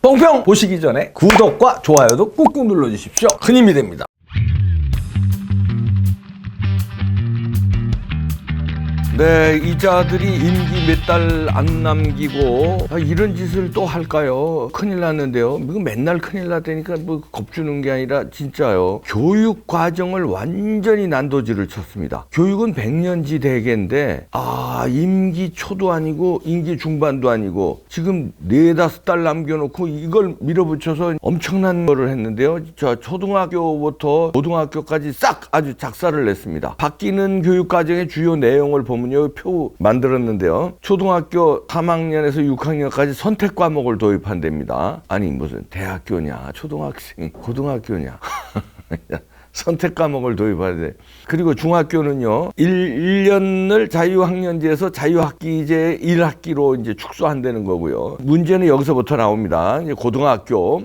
뽕평 보시기 전에 구독과 좋아요도 꾹꾹 눌러주십시오. 큰 힘이 됩니다. 네, 이자들이 임기 몇 달 안 남기고 이런 짓을 또 할까요? 큰일 났는데요. 이거 맨날 큰일 났다니까 뭐 겁주는 게 아니라 진짜요. 교육 과정을 완전히 난도질을 쳤습니다. 교육은 100년지 대계인데 임기 초도 아니고 임기 중반도 아니고 지금 4-5달 남겨놓고 이걸 밀어붙여서 엄청난 거를 했는데요. 저 초등학교부터 고등학교까지 싹 아주 작사를 냈습니다. 바뀌는 교육 과정의 주요 내용을 보면 표 만들었는데요. 초등학교 3학년에서 6학년까지 선택 과목을 도입한답니다. 아니 무슨 대학교냐 초등학생 고등학교냐 선택 과목을 도입해야 돼. 그리고 중학교는요, 1년을 자유학년제에서 자유학기제 1학기로 이제 축소한다는 거고요. 문제는 여기서부터 나옵니다. 이제 고등학교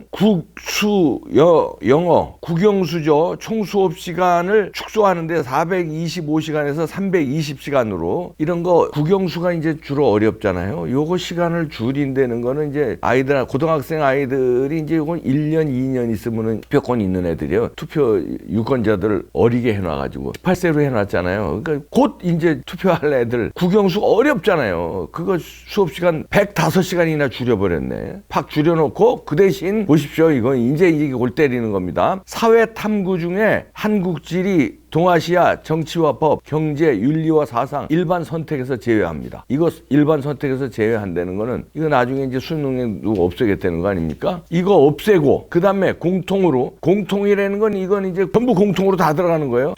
영어, 국영수죠. 총 수업 시간을 축소하는데 425시간에서 320시간으로 이런 거 국영수가 이제 주로 어렵잖아요. 요거 시간을 줄인다는 거는 이제 고등학생 아이들이 이제 요건 1년, 2년 있으면은 투표권 있는 애들이요. 투표 유권자들 어리게 해놔가지고 18세로 해놨잖아요. 그러니까 곧 이제 투표할 애들 국영수 어렵잖아요. 그거 수업시간 105시간이나 줄여버렸네. 팍 줄여놓고 그 대신 보십시오. 이건 이제 이게 골 때리는 겁니다. 사회탐구 중에 한국지리 동아시아, 정치와 법, 경제, 윤리와 사상 일반 선택에서 제외합니다. 이거 일반 선택에서 제외한다는 거는 이거 나중에 이제 수능에도 없애겠다는 거 아닙니까? 이거 없애고 그 다음에 공통이라는 건 이건 이제 전부 공통으로 다 들어가는 거예요.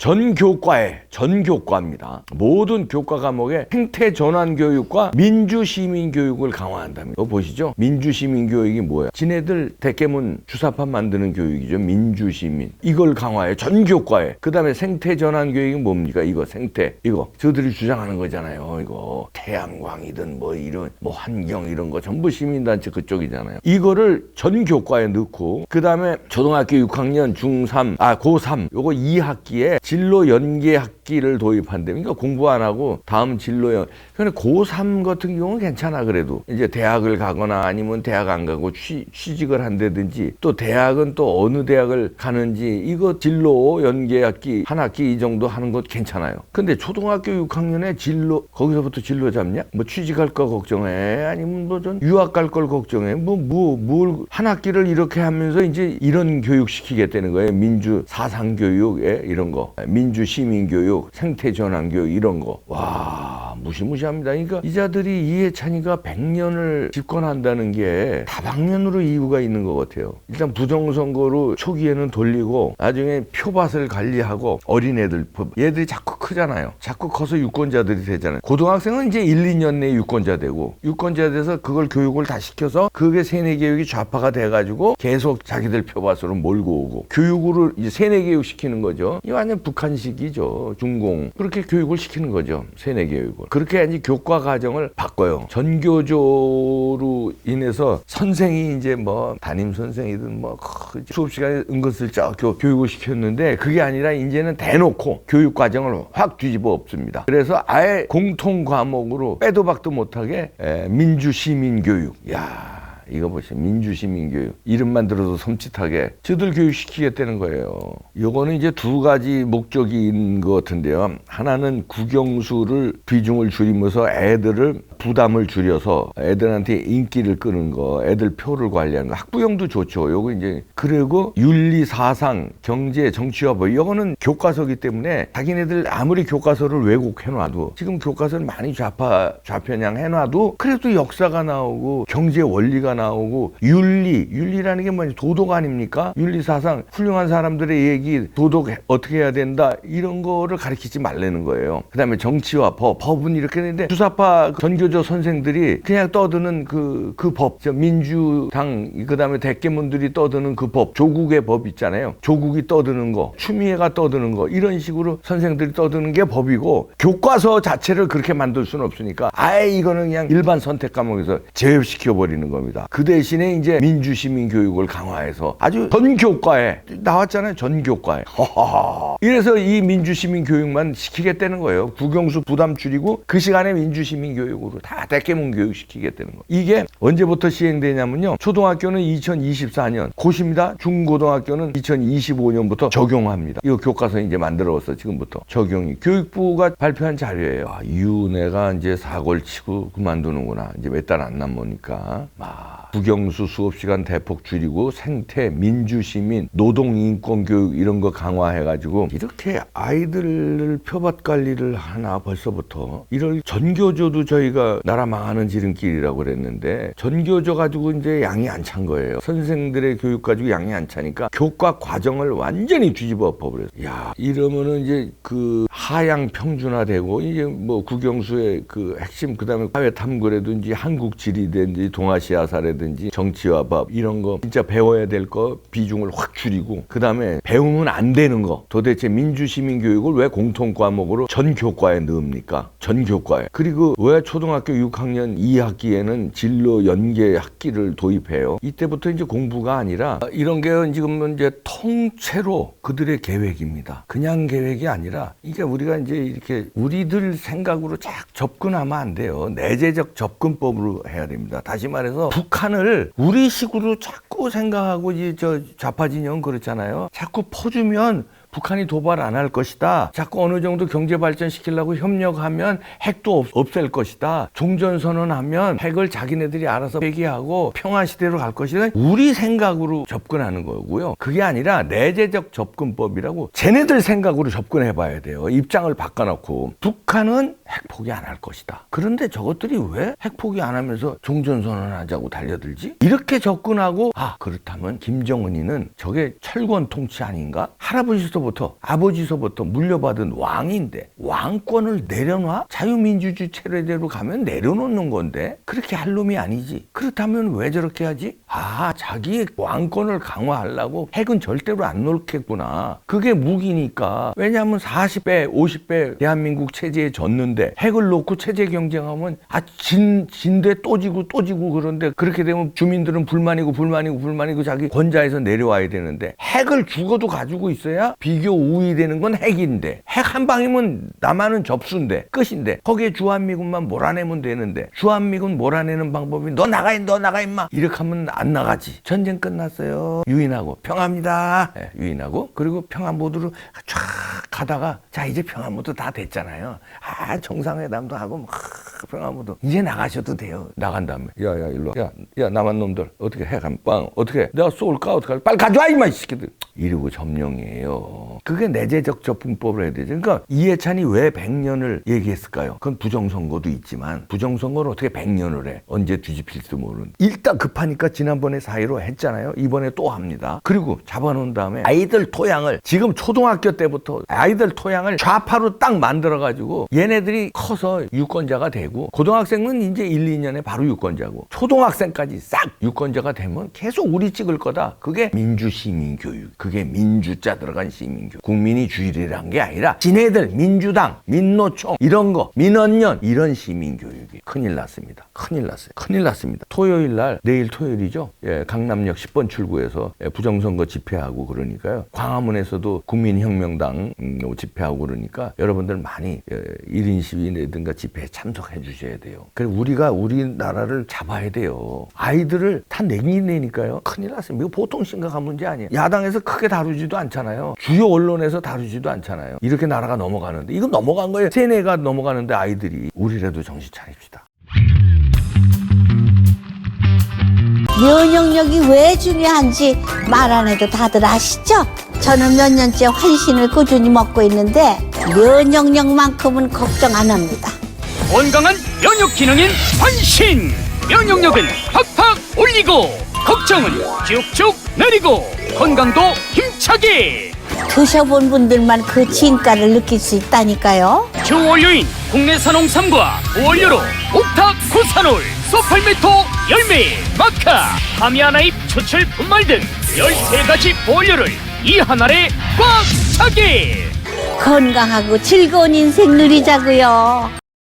전교과입니다. 모든 교과 과목에 생태 전환 교육과 민주 시민 교육을 강화한답니다. 이거 보시죠. 민주 시민 교육이 뭐야? 지네들 대깨문 주사판 만드는 교육이죠. 민주 시민. 이걸 강화해. 전교과에. 그 다음에 생태 전환 교육이 뭡니까? 이거 생태. 이거 저들이 주장하는 거잖아요. 이거 태양광이든 뭐 이런 뭐 환경 이런 거 전부 시민단체 그쪽이잖아요. 이거를 전 교과에 넣고 그 다음에 초등학교 6학년 고3 요거 2학기에 진로 연계 학기를 도입한대. 그러니까 공부 안 하고 다음 진로 근데 고3 같은 경우는 괜찮아. 그래도 이제 대학을 가거나 아니면 대학 안 가고 취직을 한다든지 또 대학은 또 어느 대학을 가는지 이거 진로 연계 학기 한 학기 이 정도 하는 것 괜찮아요. 근데 초등학교 6학년에 진로 거기서부터 진로 잡냐? 뭐 취직할 거 걱정해? 아니면 뭐 전 유학 갈 걸 걱정해? 뭘 한 학기를 이렇게 하면서 이제 이런 교육 시키겠다는 거예요. 민주 사상 교육에 이런 거, 민주 시민 교육, 생태 전환 교육 이런 거. 와 무시무시합니다. 그러니까 이자들이 이해찬이가 100년을 집권한다는 게 다방면으로 이유가 있는 것 같아요. 일단 부정선거로 초기에는 돌리고 나중에 표밭을 관리하고 어린애들 얘들이 자꾸 크잖아요. 자꾸 커서 유권자들이 되잖아요. 고등학생은 이제 1-2년 내에 유권자 되고 유권자 돼서 그걸 교육을 다 시켜서 그게 세뇌교육이 좌파가 돼가지고 계속 자기들 표밭으로 몰고 오고 교육으로 이제 세뇌교육 시키는 거죠. 이거 완전 북한식이죠. 중공 그렇게 교육을 시키는 거죠. 세뇌교육을. 그렇게 이제 교과 과정을 바꿔요. 전교조로 인해서 선생이 이제 뭐 담임 선생이든 뭐 수업 시간에 은근슬쩍 교육을 시켰는데 그게 아니라 이제는 대놓고 교육 과정을 확 뒤집어 엎습니다. 그래서 아예 공통 과목으로 빼도 박도 못하게 민주 시민 교육. 이거 보세요. 민주시민교육. 이름만 들어도 섬찟하게 저들 교육시키겠다는 거예요. 요거는 이제 두 가지 목적이 있는 것 같은데요. 하나는 국영수를 비중을 줄이면서 애들을 부담을 줄여서 애들한테 인기를 끄는 거, 애들 표를 관리하는 거. 학부형도 좋죠. 요거 이제 그리고 윤리, 사상, 경제, 정치와 뭐 이거는 교과서기 때문에 자기네들 아무리 교과서를 왜곡해놔도 지금 교과서를 많이 좌편향 해놔도 그래도 역사가 나오고 경제 원리가 나오고 윤리라는 게 뭐냐 도덕 아닙니까? 윤리, 사상, 훌륭한 사람들의 얘기, 도덕 어떻게 해야 된다 이런 거를 가르치지 말라는 거예요. 그 다음에 정치와 법은 이렇게 되는데 주사파 전교 선생들이 그냥 떠드는 그 법, 민주당, 그 다음에 대깨문들이 떠드는 그 법, 조국의 법 있잖아요. 조국이 떠드는 거, 추미애가 떠드는 거, 이런 식으로 선생들이 떠드는 게 법이고, 교과서 자체를 그렇게 만들 수는 없으니까, 아예 이거는 그냥 일반 선택 과목에서 제외시켜버리는 겁니다. 그 대신에 이제 민주시민 교육을 강화해서 아주 전교과에 나왔잖아요. 전교과에. 이래서 이 민주시민 교육만 시키겠다는 거예요. 국영수 부담 줄이고 그 시간에 민주시민 교육으로 다 대깨문 교육 시키겠다는 거. 이게 언제부터 시행되냐면요. 초등학교는 2024년 고시입니다. 중고등학교는 2025년부터 적용합니다. 이거 교과서 이제 만들어서 지금부터 적용이. 교육부가 발표한 자료예요. 이내가 이제 사고를 치고 그만두는구나. 이제 몇 달 안 남으니까. 국영수 수업 시간 대폭 줄이고 생태, 민주시민, 노동인권 교육 이런 거 강화해가지고 이렇게 아이들을 표밭 관리를 하나 벌써부터. 이럴 전교조도 저희가 나라 망하는 지름길이라고 그랬는데 전교조 가지고 이제 양이 안 찬 거예요. 선생들의 교육 가지고 양이 안 차니까 교과 과정을 완전히 뒤집어 엎어버렸어요. 야, 이러면은 이제 그 하향 평준화되고 이제 뭐 국영수의 그 핵심 그다음에 사회 탐구라든지 한국 지리든지 동아시아사라든지 정치와 법 이런 거 진짜 배워야 될 거 비중을 확 줄이고 그다음에 배우면 안 되는 거 도대체 민주시민 교육을 왜 공통 과목으로 전 교과에 넣습니까? 전 교과에. 그리고 왜 초등학교 6학년 2학기에는 진로 연계 학기를 도입해요? 이때부터 이제 공부가 아니라 이런 게 지금 이제 통째로 그들의 계획입니다. 그냥 계획이 아니라 이게 우리가 이제 이렇게 우리들 생각으로 쫙 접근하면 안 돼요. 내재적 접근법으로 해야 됩니다. 다시 말해서 북한을 우리식으로 자꾸 생각하고 이제 저 좌파 진영 그렇잖아요. 자꾸 퍼주면 북한이 도발 안 할 것이다. 자꾸 어느 정도 경제 발전시키려고 협력하면 핵도 없앨 것이다. 종전선언하면 핵을 자기네들이 알아서 폐기하고 평화시대로 갈 것이다. 우리 생각으로 접근하는 거고요. 그게 아니라 내재적 접근법이라고 쟤네들 생각으로 접근해 봐야 돼요. 입장을 바꿔놓고. 북한은 핵 포기 안 할 것이다. 그런데 저것들이 왜 핵 포기 안 하면서 종전선언하자고 달려들지? 이렇게 접근하고 그렇다면 김정은이는 저게 철권 통치 아닌가? 할아버지부터 아버지서부터 물려받은 왕인데 왕권을 내려놔? 자유민주주의 체제대로 가면 내려놓는 건데 그렇게 할 놈이 아니지. 그렇다면 왜 저렇게 하지? 자기 왕권을 강화하려고 핵은 절대로 안 놓겠구나. 그게 무기니까. 왜냐하면 40배 50배 대한민국 체제에 졌는데 핵을 놓고 체제 경쟁하면 진대 또 지고 그런데 그렇게 되면 주민들은 불만이고 자기 권좌에서 내려와야 되는데 핵을 죽어도 가지고 있어야 비교 우위되는 건 핵인데 핵 한 방이면 남한은 접수인데 끝인데 거기에 주한미군만 몰아내면 되는데 주한미군 몰아내는 방법이 너 나가 임마 이렇게 하면 안 나가지. 전쟁 끝났어요. 유인하고 평화입니다. 유인하고 그리고 평화 모드로 쫙 가다가 자 이제 평화 모드 다 됐잖아요. 정상회담도 하고 평화 모드 이제 나가셔도 돼요. 나간 다음에 야 일로 야 남한 놈들 어떻게 핵 한 방 어떻게 내가 쏠까 어떻게 빨리 가져와 임마 이 새끼들 이러고 점령이에요. 그게 내재적 접근법을 해야 되죠. 그러니까 이해찬이 왜 100년을 얘기했을까요? 그건 부정선거도 있지만 부정선거는 어떻게 100년을 해? 언제 뒤집힐지도 모르는. 일단 급하니까 지난번에 4.15 했잖아요. 이번에 또 합니다. 그리고 잡아놓은 다음에 아이들 토양을 지금 초등학교 때부터 아이들 토양을 좌파로 딱 만들어가지고 얘네들이 커서 유권자가 되고 고등학생은 이제 1, 2년에 바로 유권자고 초등학생까지 싹 유권자가 되면 계속 우리 찍을 거다. 그게 민주시민교육. 그게 민주자 들어간 시민교육. 국민이 주일이란 게 아니라 지네들 민주당, 민노총 이런 거 민언년 이런 시민교육이 큰일 났습니다. 큰일 났습니다. 토요일 날 내일 토요일이죠. 강남역 10번 출구에서 부정선거 집회하고 그러니까요. 광화문에서도 국민혁명당 집회하고 그러니까 여러분들 많이 1인 시위라든가 집회에 참석해 주셔야 돼요. 그래서 우리가 우리나라를 잡아야 돼요. 아이들을 다 내니까요. 큰일 났습니다. 이거 보통 심각한 문제 아니에요. 야당에서 크게 다루지도 않잖아요. 주요 언론에서 다루지도 않잖아요. 이렇게 나라가 넘어가는데 이거 넘어간 거예요. 세뇌가 넘어가는데 아이들이 우리라도 정신 차립시다. 면역력이 왜 중요한지 말 안 해도 다들 아시죠? 저는 몇 년째 환신을 꾸준히 먹고 있는데 면역력만큼은 걱정 안 합니다. 건강한 면역 기능인 환신! 면역력은 팍팍 올리고 걱정은 쭉쭉 내리고 건강도 힘차게! 드셔본 분들만 그 진가를 느낄 수 있다니까요. 주원료인 국내산 홍삼과 원료로 옥탑 구산올, 소팔메토 열매, 마카, 하미아나잎 추출 분말 등 13가지 원료를 이 하나에 꽉 차게! 건강하고 즐거운 인생 누리자고요.